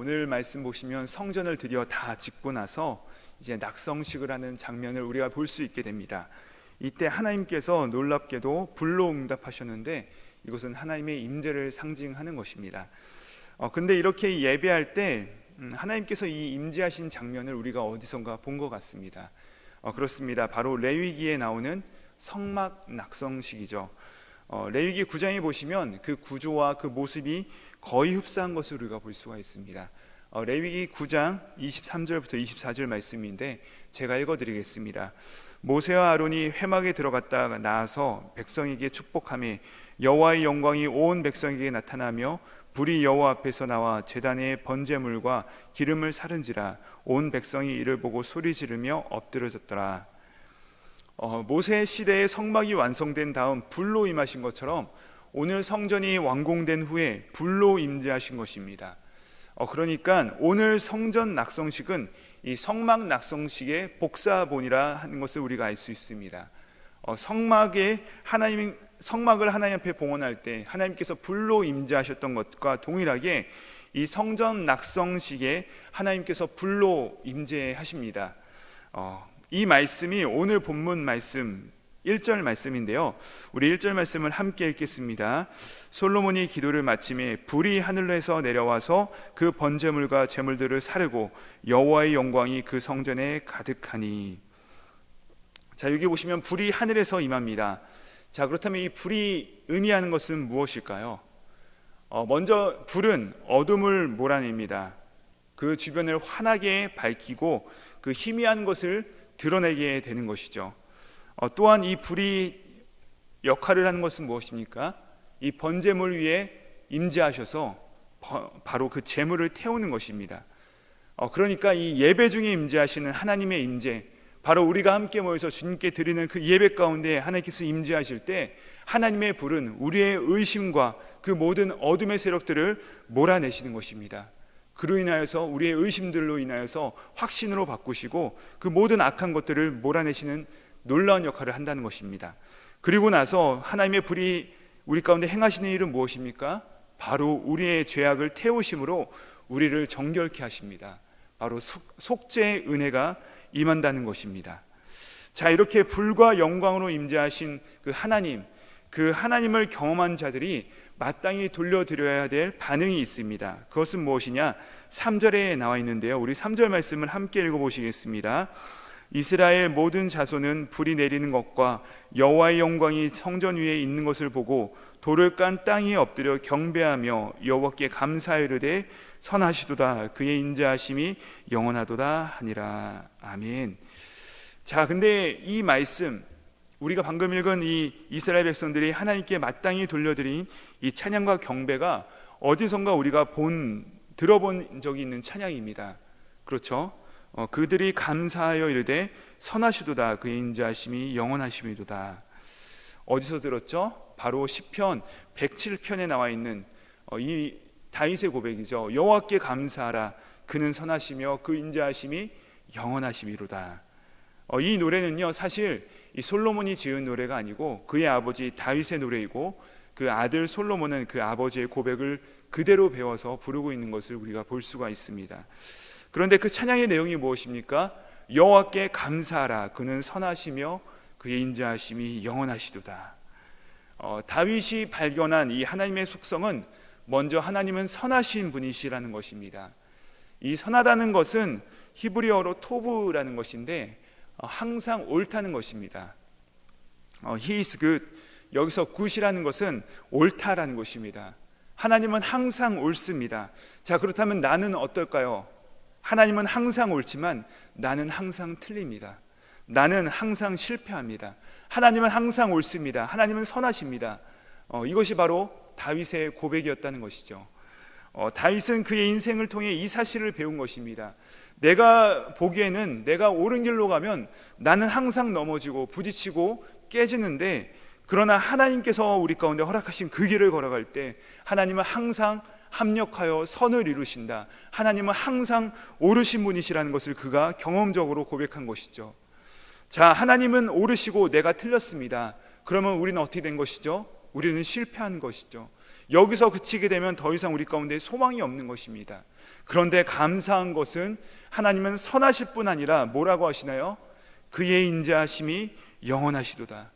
오늘 말씀 보시면 성전을 드디어 다 짓고 나서 이제 낙성식을 하는 장면을 우리가 볼 수 있게 됩니다. 이때 하나님께서 놀랍게도 불로 응답하셨는데 이것은 하나님의 임재를 상징하는 것입니다. 근데 이렇게 예배할 때 하나님께서 이 임재하신 장면을 우리가 어디선가 본 것 같습니다. 그렇습니다. 바로 레위기에 나오는 성막 낙성식이죠. 레위기 9장에 보시면 그 구조와 그 모습이 거의 흡사한 것을 우리가 볼 수가 있습니다. 레위기 9장 23절부터 24절 말씀인데 제가 읽어드리겠습니다. 모세와 아론이 회막에 들어갔다 나와서 백성에게 축복하며 여호와의 영광이 온 백성에게 나타나며 불이 여호와 앞에서 나와 제단의 번제물과 기름을 사른지라 온 백성이 이를 보고 소리 지르며 엎드려졌더라. 모세 시대의 성막이 완성된 다음 불로 임하신 것처럼 오늘 성전이 완공된 후에 불로 임재하신 것입니다. 그러니까 오늘 성전 낙성식은 이 성막 낙성식의 복사본이라 하는 것을 우리가 알 수 있습니다. 성막을 하나님 앞에 봉헌할 때 하나님께서 불로 임재하셨던 것과 동일하게 이 성전 낙성식에 하나님께서 불로 임재하십니다. 이 말씀이 오늘 본문 말씀 1절 말씀인데요. 우리 1절 말씀을 함께 읽겠습니다. 솔로몬이 기도를 마치매 불이 하늘에서 내려와서 그 번제물과 제물들을 사르고 여호와의 영광이 그 성전에 가득하니. 자, 여기 보시면 불이 하늘에서 임합니다. 자, 그렇다면 이 불이 의미하는 것은 무엇일까요? 먼저 불은 어둠을 몰아냅니다. 그 주변을 환하게 밝히고 그 희미한 것을 드러내게 되는 것이죠. 또한 이 불이 역할을 하는 것은 무엇입니까? 이 번제물 위에 임재하셔서 바로 그 제물을 태우는 것입니다. 그러니까 이 예배 중에 임재하시는 하나님의 임재, 바로 우리가 함께 모여서 주님께 드리는 그 예배 가운데 하나님께서 임재하실 때 하나님의 불은 우리의 의심과 그 모든 어둠의 세력들을 몰아내시는 것입니다. 그로 인하여서 우리의 의심들로 인하여서 확신으로 바꾸시고 그 모든 악한 것들을 몰아내시는 놀라운 역할을 한다는 것입니다. 그리고 나서 하나님의 불이 우리 가운데 행하시는 일은 무엇입니까? 바로 우리의 죄악을 태우심으로 우리를 정결케 하십니다. 바로 속죄의 은혜가 임한다는 것입니다. 자, 이렇게 불과 영광으로 임재하신 그 하나님을 경험한 자들이 마땅히 돌려드려야 될 반응이 있습니다. 그것은 무엇이냐? 3절에 나와 있는데요. 우리 3절 말씀을 함께 읽어보시겠습니다. 이스라엘 모든 자손은 불이 내리는 것과 여호와의 영광이 성전 위에 있는 것을 보고 돌을 깐 땅에 엎드려 경배하며 여호와께 감사하이르되 선하시도다 그의 인자하심이 영원하도다 하니라. 아멘. 자, 근데 이 말씀, 우리가 방금 읽은 이 이스라엘 백성들이 하나님께 마땅히 돌려드린 이 찬양과 경배가 어디선가 우리가 들어본 적이 있는 찬양입니다. 그렇죠? 그들이 감사하여 이르되 선하시도다 그의 인자하심이 영원하심이도다. 어디서 들었죠? 바로 시편 107편에 나와 있는 이 다윗의 고백이죠. 여호와께 감사하라 그는 선하시며 그 인자하심이 영원하심이로다. 이 노래는요, 사실 이 솔로몬이 지은 노래가 아니고 그의 아버지 다윗의 노래이고 그 아들 솔로몬은 그 아버지의 고백을 그대로 배워서 부르고 있는 것을 우리가 볼 수가 있습니다. 그런데 그 찬양의 내용이 무엇입니까? 여호와께 감사하라 그는 선하시며 그의 인자하심이 영원하시도다. 다윗이 발견한 이 하나님의 속성은 먼저 하나님은 선하신 분이시라는 것입니다. 이 선하다는 것은 히브리어로 토브라는 것인데 항상 옳다는 것입니다. He is good. 여기서 good이라는 것은 옳다라는 것입니다. 하나님은 항상 옳습니다. 자, 그렇다면 나는 어떨까요? 하나님은 항상 옳지만 나는 항상 틀립니다. 나는 항상 실패합니다. 하나님은 항상 옳습니다. 하나님은 선하십니다. 이것이 바로 다윗의 고백이었다는 것이죠. 다윗은 그의 인생을 통해 이 사실을 배운 것입니다. 내가 보기에는 내가 옳은 길로 가면 나는 항상 넘어지고 부딪히고 깨지는데, 그러나 하나님께서 우리 가운데 허락하신 그 길을 걸어갈 때 하나님은 항상 합력하여 선을 이루신다. 하나님은 항상 옳으신 분이시라는 것을 그가 경험적으로 고백한 것이죠. 자, 하나님은 옳으시고 내가 틀렸습니다. 그러면 우리는 어떻게 된 것이죠? 우리는 실패한 것이죠. 여기서 그치게 되면 더 이상 우리 가운데 소망이 없는 것입니다. 그런데 감사한 것은 하나님은 선하실 뿐 아니라 뭐라고 하시나요? 그의 인자하심이 영원하시도다.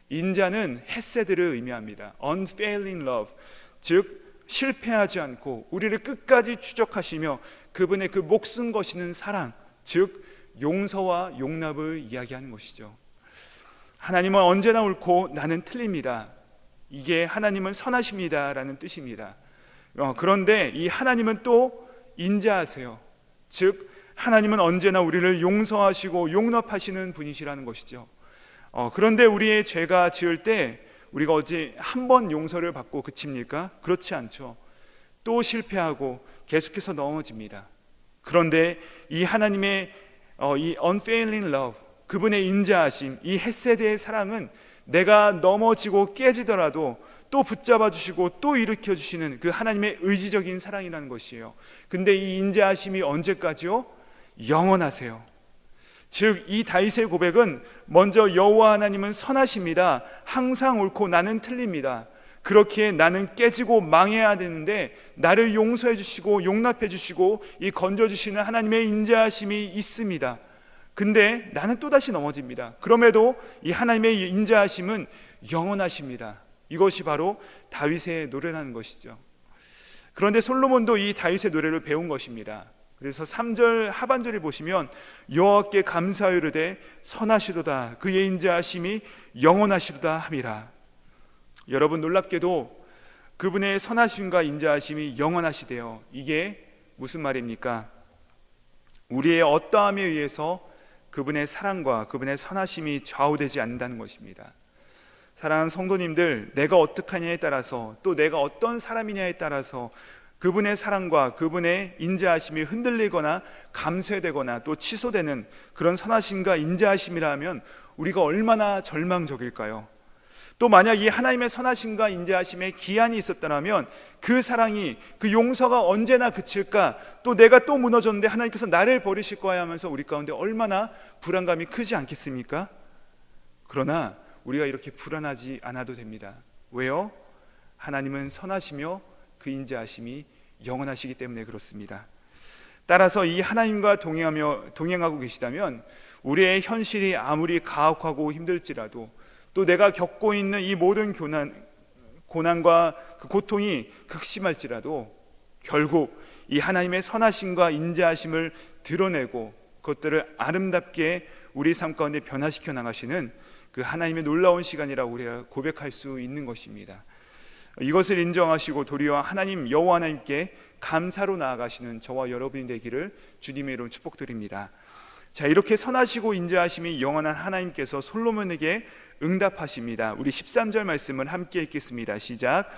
인자는 헤세드를 의미합니다. unfailing love, 즉 실패하지 않고 우리를 끝까지 추적하시며 그분의 그 목숨 거시는 사랑, 즉 용서와 용납을 이야기하는 것이죠. 하나님은 언제나 옳고 나는 틀립니다. 이게 하나님은 선하십니다 라는 뜻입니다. 그런데 이 하나님은 또 인자하세요. 즉 하나님은 언제나 우리를 용서하시고 용납하시는 분이시라는 것이죠. 그런데 우리의 죄가 지을 때 우리가 어찌 한 번 용서를 받고 그칩니까? 그렇지 않죠. 또 실패하고 계속해서 넘어집니다. 그런데 이 하나님의 이 unfailing love, 그분의 인자하심, 이 헤세드의 사랑은 내가 넘어지고 깨지더라도 또 붙잡아 주시고 또 일으켜 주시는 그 하나님의 의지적인 사랑이라는 것이에요. 근데 이 인자하심이 언제까지요? 영원하세요. 즉 이 다윗의 고백은 먼저 여호와 하나님은 선하십니다. 항상 옳고 나는 틀립니다. 그렇기에 나는 깨지고 망해야 되는데 나를 용서해 주시고 용납해 주시고 이 건져 주시는 하나님의 인자하심이 있습니다. 근데 나는 또다시 넘어집니다. 그럼에도 이 하나님의 인자하심은 영원하십니다. 이것이 바로 다윗의 노래라는 것이죠. 그런데 솔로몬도 이 다윗의 노래를 배운 것입니다. 그래서 3절 하반절에 보시면 여호와께 감사하여르되 선하시도다 그의 인자하심이 영원하시도다 함이라. 여러분, 놀랍게도 그분의 선하심과 인자하심이 영원하시대요. 이게 무슨 말입니까? 우리의 어떠함에 의해서 그분의 사랑과 그분의 선하심이 좌우되지 않는다는 것입니다. 사랑하는 성도님들, 내가 어떻게 하냐에 따라서 또 내가 어떤 사람이냐에 따라서 그분의 사랑과 그분의 인자하심이 흔들리거나 감쇄되거나 또 취소되는 그런 선하심과 인자하심이라면 우리가 얼마나 절망적일까요? 또 만약 이 하나님의 선하심과 인자하심에 기한이 있었다면 그 사랑이, 그 용서가 언제나 그칠까? 또 내가 또 무너졌는데 하나님께서 나를 버리실 거야 하면서 우리 가운데 얼마나 불안감이 크지 않겠습니까? 그러나 우리가 이렇게 불안하지 않아도 됩니다. 왜요? 하나님은 선하시며 그 인자하심이 영원하시기 때문에 그렇습니다. 따라서 이 하나님과 동행하고 계시다면 우리의 현실이 아무리 가혹하고 힘들지라도 또 내가 겪고 있는 이 모든 고난과 그 고통이 극심할지라도 결국 이 하나님의 선하심과 인자하심을 드러내고 그것들을 아름답게 우리 삶 가운데 변화시켜 나가시는 그 하나님의 놀라운 시간이라고 우리가 고백할 수 있는 것입니다. 이것을 인정하시고 도리어 하나님 여호와 하나님께 감사로 나아가시는 저와 여러분이 되기를 주님의 이름으로 축복드립니다. 자, 이렇게 선하시고 인자하심이 영원한 하나님께서 솔로몬에게 응답하십니다. 우리 13절 말씀을 함께 읽겠습니다. 시작.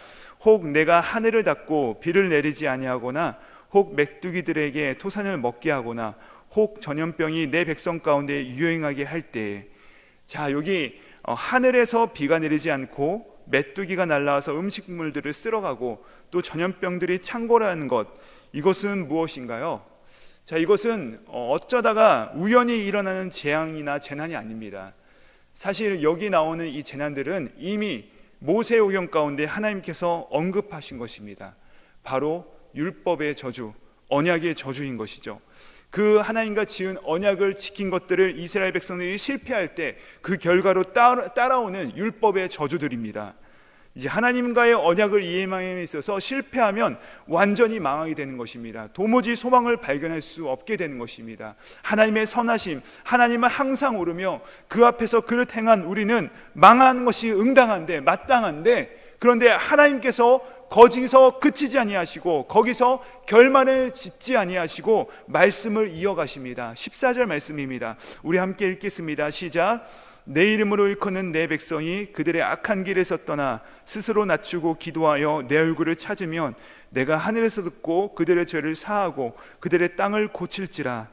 혹 내가 하늘을 닫고 비를 내리지 아니하거나 혹 메뚜기들에게 토산을 먹게 하거나 혹 전염병이 내 백성 가운데 유행하게 할 때에. 자, 여기 하늘에서 비가 내리지 않고 메뚜기가 날아와서 음식물들을 쓸어가고 또 전염병들이 창궐하는 것, 이것은 무엇인가요? 자, 이것은 어쩌다가 우연히 일어나는 재앙이나 재난이 아닙니다. 사실 여기 나오는 이 재난들은 이미 모세오경 가운데 하나님께서 언급하신 것입니다. 바로 율법의 저주, 언약의 저주인 것이죠. 그 하나님과 지은 언약을 지킨 것들을 이스라엘 백성들이 실패할 때 그 결과로 따라오는 율법의 저주들입니다. 이제 하나님과의 언약을 이행함에 있어서 실패하면 완전히 망하게 되는 것입니다. 도무지 소망을 발견할 수 없게 되는 것입니다. 하나님의 선하심, 하나님은 항상 오르며 그 앞에서 그릇 행한 우리는 망하는 것이 응당한데 마땅한데, 그런데 하나님께서 거기서 그치지 아니하시고 거기서 결말을 짓지 아니하시고 말씀을 이어가십니다. 14절 말씀입니다. 우리 함께 읽겠습니다. 시작. 내 이름으로 일컫는 내 백성이 그들의 악한 길에서 떠나 스스로 낮추고 기도하여 내 얼굴을 찾으면 내가 하늘에서 듣고 그들의 죄를 사하고 그들의 땅을 고칠지라.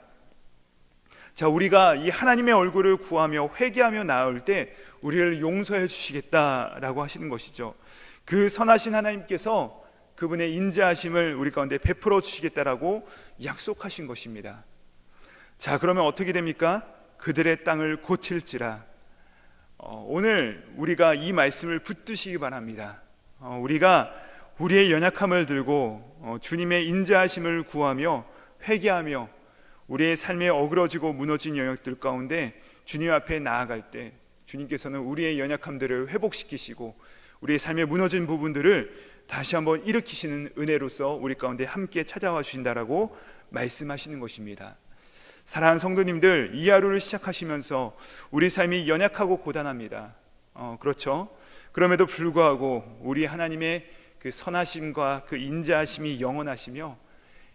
자, 우리가 이 하나님의 얼굴을 구하며 회개하며 나올 때 우리를 용서해 주시겠다라고 하시는 것이죠. 그 선하신 하나님께서 그분의 인자하심을 우리 가운데 베풀어 주시겠다라고 약속하신 것입니다. 자, 그러면 어떻게 됩니까? 그들의 땅을 고칠지라. 오늘 우리가 이 말씀을 붙드시기 바랍니다. 우리가 우리의 연약함을 들고 주님의 인자하심을 구하며 회개하며 우리의 삶에 어그러지고 무너진 영역들 가운데 주님 앞에 나아갈 때 주님께서는 우리의 연약함들을 회복시키시고 우리의 삶에 무너진 부분들을 다시 한번 일으키시는 은혜로서 우리 가운데 함께 찾아와 주신다라고 말씀하시는 것입니다. 사랑하는 성도님들, 이 하루를 시작하시면서 우리 삶이 연약하고 고단합니다. 그렇죠? 그럼에도 불구하고 우리 하나님의 그 선하심과 그 인자하심이 영원하시며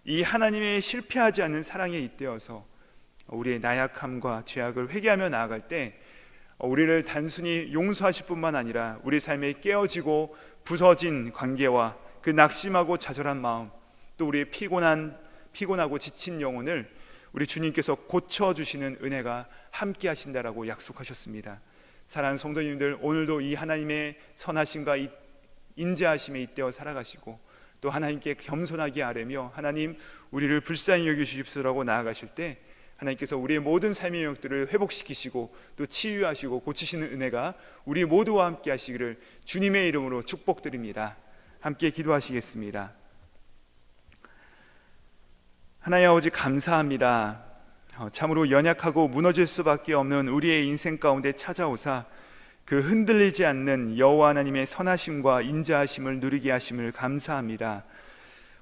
이 하나님의 실패하지 않는 사랑에 잇대어서 우리의 나약함과 죄악을 회개하며 나아갈 때 우리를 단순히 용서하실 뿐만 아니라 우리 삶에 깨어지고 부서진 관계와 그 낙심하고 좌절한 마음, 또 우리의 피곤하고 지친 영혼을 우리 주님께서 고쳐주시는 은혜가 함께 하신다라고 약속하셨습니다. 사랑하는 성도님들, 오늘도 이 하나님의 선하심과 인자하심에 잇대어 살아가시고 또 하나님께 겸손하게 아뢰며 하나님 우리를 불쌍히 여기주십시오라고 나아가실 때 하나님께서 우리의 모든 삶의 영역들을 회복시키시고 또 치유하시고 고치시는 은혜가 우리 모두와 함께 하시기를 주님의 이름으로 축복드립니다. 함께 기도하시겠습니다. 하나님 아버지, 감사합니다. 참으로 연약하고 무너질 수밖에 없는 우리의 인생 가운데 찾아오사 그 흔들리지 않는 여호와 하나님의 선하심과 인자하심을 누리게 하심을 감사합니다.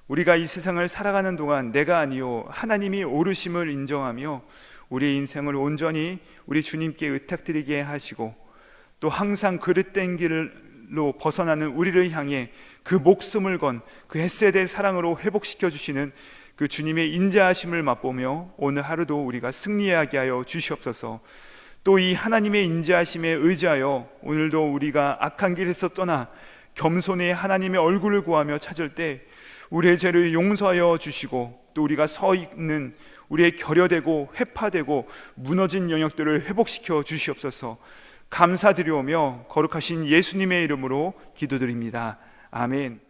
우리가 이 세상을 살아가는 동안 내가 아니요 하나님이 오르심을 인정하며 우리의 인생을 온전히 우리 주님께 의탁드리게 하시고 또 항상 그릇된 길로 벗어나는 우리를 향해 그 목숨을 건 그 헷세대 사랑으로 회복시켜 주시는 그 주님의 인자하심을 맛보며 오늘 하루도 우리가 승리하게 하여 주시옵소서. 또 이 하나님의 인자하심에 의지하여 오늘도 우리가 악한 길에서 떠나 겸손히 하나님의 얼굴을 구하며 찾을 때 우리의 죄를 용서하여 주시고 또 우리가 서 있는 우리의 결여되고 회파되고 무너진 영역들을 회복시켜 주시옵소서. 감사드리오며 거룩하신 예수님의 이름으로 기도드립니다. 아멘.